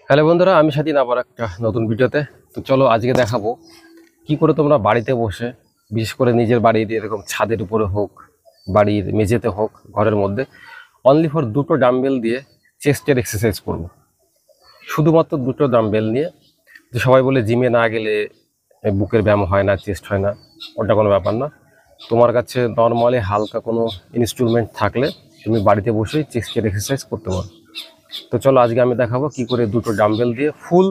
Hello বন্ধুরা, আমি স্বাধীন আবার একটা নতুন ভিডিওতে। তো চলো আজকে দেখাবো কি করে তোমরা বাড়িতে বসে, বিশেষ করে নিজের বাড়ির এরকম ছাদের উপরে হোক, বাড়ির মেঝেতে হোক, ঘরের মধ্যে অনলি ফর দুটো ডাম্বেল দিয়ে চেস্টের এক্সারসাইজ করবো। শুধুমাত্র দুটো ডাম্বেল নিয়ে। যে সবাই বলে জিমে না গেলে বুকের ব্যায়াম হয় না, চেস্ট হয় না, ওটা কোনো ব্যাপার না। তোমার কাছে নর্মালি হালকা কোনো ইনস্ট্রুমেন্ট থাকলে তুমি বাড়িতে বসেই চেস্টের এক্সারসাইজ করতে পারো। তো চলো আজকে আমি দেখাবো কি করে দুটো ডাম্বেল দিয়ে ফুল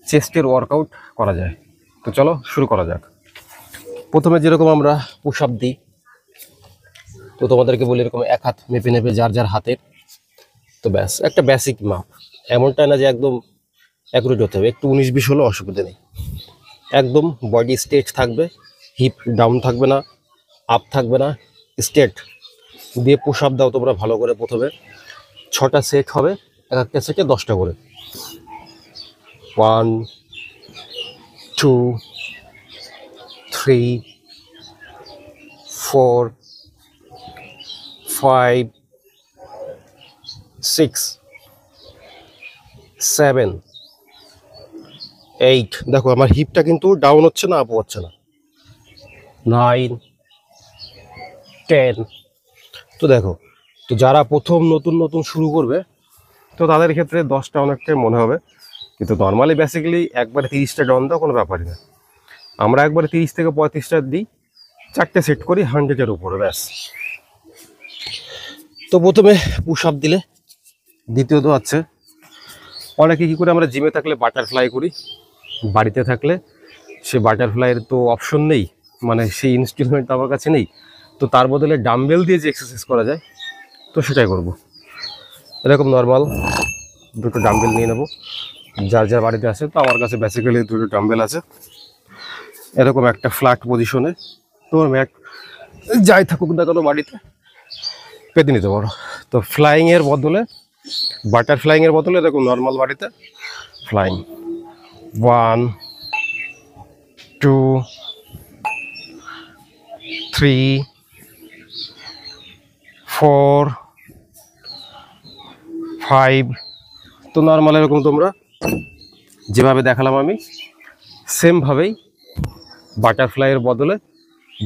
চেস্টের ওয়ার্কআউট করা যায়। তো চলো শুরু করা যাক। প্রথমে যেরকম আমরা পুশ আপ দিই, তো তোমাদেরকে বলি এরকম এক হাত মেপে নেবে যার যার হাতের। তো ব্যাস, একটা বেসিক মাপ, এমনটা না যে একদম অ্যাকুরেট হতে হবে, একটু 19-20 হলেও অসুবিধা নেই। একদম বডি স্ট্রেট থাকবে, হিপ ডাউন থাকবে না, আপ থাকবে না, স্ট্রেট দিয়ে পুশ আপ দাও তোমরা ভালো করে। প্রথমে 6টা সেট হবে, এক একটা সেটে 10টা করে। 1 2 3 4 5 6 7 8। দেখো আমার হিপটা কিন্তু ডাউন হচ্ছে না, আপ হচ্ছে না। 9 10। তো দেখো, তো যারা প্রথম নতুন নতুন শুরু করবে তো তাদের ক্ষেত্রে 10টা অনেকটাই মনে হবে, কিন্তু নর্মালি বেসিক্যালি একবারে 30টা ডাউন দাও, কোনো ব্যাপারই না। আমরা একবারে 30 থেকে 35টা দিই, 4টে সেট করি 100-এর উপরে, ব্যাস। তো প্রথমে পুশ আপ দিলে, দ্বিতীয়ত আছে অনেকে কী করে, আমরা জিমে থাকলে বাটারফ্লাই করি, বাড়িতে থাকলে সে বাটারফ্লাইয়ের তো অপশন নেই, মানে সেই ইনস্ট্রুমেন্ট আমার কাছে নেই। তো তার বদলে ডাম্বেল দিয়ে যে এক্সারসাইজ করা যায়, তো সেটাই করব। এরকম নর্মাল দুটো ডাম্বেল নিয়ে নেব, যার যার বাড়িতে আছে। তো আমার কাছে বেসিক্যালি দুটো ডাম্বেল আছে। এরকম একটা ফ্ল্যাট পজিশনে তোমার ম্যাট যাই থাকুক না কেন বাড়িতে পেতে নিতে পারো। তো ফ্লাইংয়ের বদলে, বাটারফ্লাইংয়ের বদলে এরকম নর্মাল বাড়িতে ফ্লাইং। 1 2 3 4 5। তো নর্মাল এরকম তোমরা যেভাবে দেখালাম আমি, সেমভাবেই বাটারফ্লাইয়ের বদলে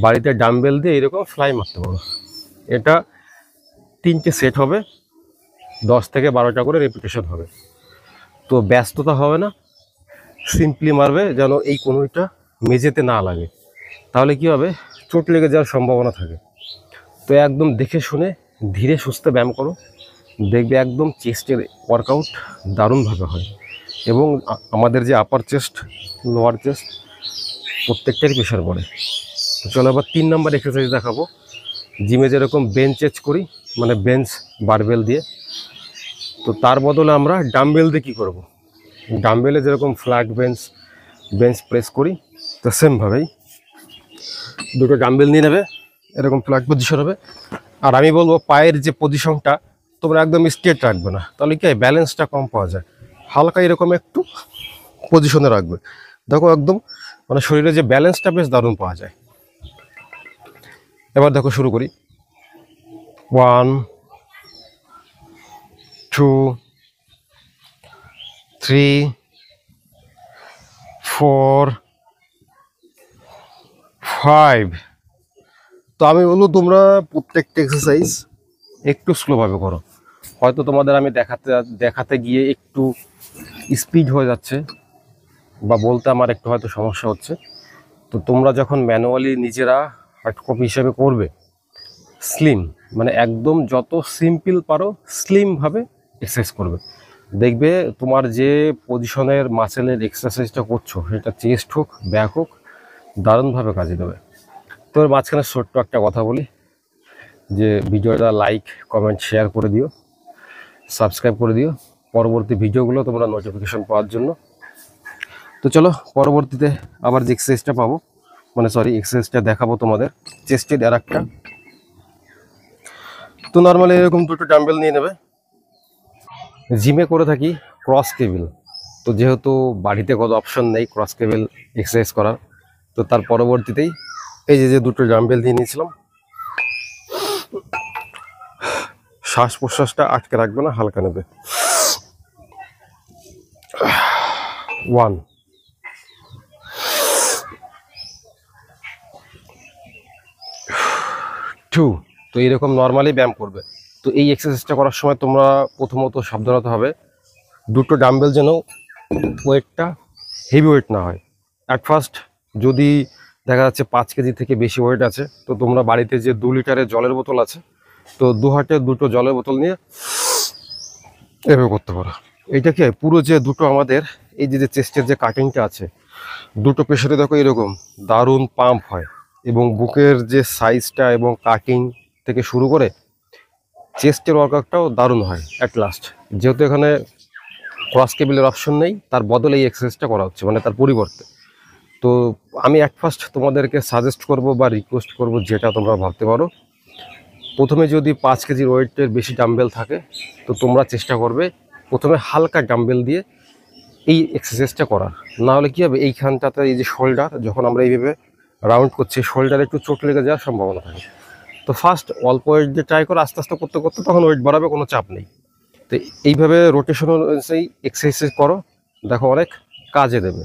বাড়িতে ডাম্বেল দিয়ে এরকম ফ্লাই মারতে পারো। এটা 3টে সেট হবে, 10 থেকে 12টা করে রেপিটেশন হবে। তো ব্যস্ততা হবে না, সিম্পলি মারবে যেন এই কোনোটা মেঝেতে না লাগে, তাহলে কি হবে, চোট লেগে যাওয়ার সম্ভাবনা থাকে। তো একদম দেখে শুনে ধীরে সুস্থে ব্যায়াম করো, দেখবে একদম চেস্টের ওয়ার্কআউট দারুণভাবে হয়। এবং আমাদের যে আপার চেস্ট, লোয়ার চেস্ট প্রত্যেকটারই প্রেশার পড়ে। তো চলো আবার 3 নম্বর এক্সারসাইজ দেখাবো। জিমে যেরকম বেঞ্চ চেঞ্জ করি, মানে বেঞ্চ বারবেল দিয়ে, তো তার বদলে আমরা ডাম্বেল দিয়ে কী করবো, ডাম্বেলে যেরকম ফ্ল্যাট বেঞ্চ প্রেস করি, তো সেমভাবেই দুটো ডাম্বেল নিয়ে নেবে, এরকম ফ্ল্যাট পজিশন হবে। আর আমি বলবো পায়ের যে পজিশনটা তোমরা একদম স্ট্রেট রাখবে না, তাহলে কি হয়, ব্যালেন্সটা কম পাওয়া যায়। হালকা এরকম একটু পজিশনে রাখবে, দেখো একদম মানে শরীরে যে ব্যালেন্সটা বেশ দারুণ পাওয়া যায়। এবার দেখো শুরু করি। 1 2 3 4 5। তো আমি বলবো তোমরা প্রত্যেকটা এক্সারসাইজ একটু স্লোভাবে করো। হয়তো তোমাদের আমি দেখাতে গিয়ে একটু স্পিড হয়ে যাচ্ছে, বা বলতে আমার একটু হয়তো সমস্যা হচ্ছে। তো তোমরা যখন ম্যানুয়ালি নিজেরা হার্ড কপি হিসেবে করবে, স্লিম মানে একদম যত সিম্পল পারো স্লিমভাবে এক্সারসাইজ করবে, দেখবে তোমার যে পজিশনের মাসেলের এক্সারসাইজটা করছো, সেটা চেস্ট হোক ব্যাক হোক, দারুণভাবে কাজে দেবে। তো এর মাঝখানে ছোট্ট একটা কথা বলি, যে ভিডিওটা লাইক কমেন্ট শেয়ার করে দিও, সাবস্ক্রাইব করে দিও পরবর্তী ভিডিওগুলো তোমরা নোটিফিকেশন পাওয়ার জন্য। তো চলো পরবর্তীতে আবার যে এক্সারসাইজটা পাবো, মানে সরি এক্সারসাইজটা দেখাবো তোমাদের, চেস্টের আর একটা। তো নর্মালি এরকম দুটো ডাম্বেল নিয়ে নেবে। জিমে করে থাকি ক্রস কেবিল, তো যেহেতু বাড়িতে কোনো অপশন নেই ক্রস কেবিল এক্সারসাইজ করার, তো তার পরবর্তীতেই এই যে দুটো ডাম্বেল নিয়ে নিয়েছিলাম। শ্বাস প্রশ্বাসটা আটকে রাখবে না, হালকা নেবে। 1 2। তো এইরকম নর্মালি ব্যায়াম করবে। তো এই এক্সারসাইজটা করার সময় তোমরা প্রথমত সাবধানতা হবে, দুটো ডাম্বেল যেন ওয়েটটা হেভি ওয়েট না হয়। অ্যাট ফার্স্ট যদি দেখা যাচ্ছে 5 কেজি থেকে বেশি ওয়েট আছে, তো তোমরা বাড়িতে যে 2 লিটারের জলের বোতল আছে, তো 2 হাতে দুটো জলের বোতল নিয়ে এভাবে করতে পারো। এইটা কি পুরো যে দুটো আমাদের এই যে চেস্টের যে কাটিংটা আছে, দুটো প্রেশারে দেখো এরকম দারুণ পাম্প হয়, এবং বুকের যে সাইজটা এবং কাটিং থেকে শুরু করে চেস্টের ওয়ার্কআউটটাও দারুণ হয় অ্যাট লাস্ট। যেহেতু এখানে ক্রস কেবিলের অপশন নেই, তার বদলে এই এক্সারসাইজটা করা হচ্ছে, মানে তার পরিবর্তে। তো আমি অ্যাট ফার্স্ট তোমাদেরকে সাজেস্ট করব বা রিকোয়েস্ট করব, যেটা তোমরা ভাবতে পারো, প্রথমে যদি 5 কেজির ওয়েটের বেশি ডাম্বেল থাকে, তো তোমরা চেষ্টা করবে প্রথমে হালকা ডাম্বেল দিয়ে এই এক্সারসাইজটা করার। না হলে কী হবে, এইখানটাতে এই যে শোল্ডার, যখন আমরা এইভাবে রাউন্ড করছি, শোল্ডারে একটু চোট লেগে যাওয়ার সম্ভাবনা থাকে। তো ফার্স্ট অল্প ওয়েট দিয়ে ট্রাই করো, আস্তে আস্তে করতে করতে তখন ওয়েট বাড়াবে, কোনো চাপ নেই। তো এইভাবে রোটেশন অনুযায়ী এক্সারসাইজ করো, দেখো অনেক কাজে দেবে।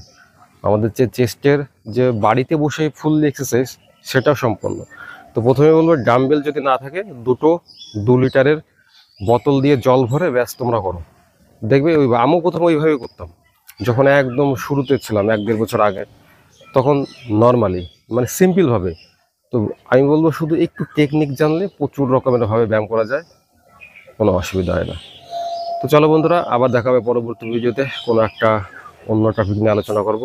আমাদের যে চেস্টের যে বাড়িতে বসে ফুল এক্সারসাইজ, সেটাও সম্পন্ন। তো প্রথমে বলবো, ডাম্বেল যদি না থাকে, দুটো 2 লিটারের বোতল দিয়ে জল ভরে ব্যাস তোমরা করো, দেখবে আমিও প্রথমে ওইভাবেই করতাম যখন একদম শুরুতে ছিলাম 1-1.5 বছর আগে, তখন নর্মালি মানে সিম্পলভাবে। তো আমি বলবো শুধু একটু টেকনিক জানলে প্রচুর রকমের ভাবে ব্যায়াম করা যায়, কোনো অসুবিধা হয় না। তো চলো বন্ধুরা, আবার দেখা হবে পরবর্তী ভিডিওতে কোনো একটা অন্য টপিক নিয়ে আলোচনা করব।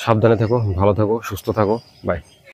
সাবধানে থেকো, ভালো থাকো, সুস্থ থাকো, বাই।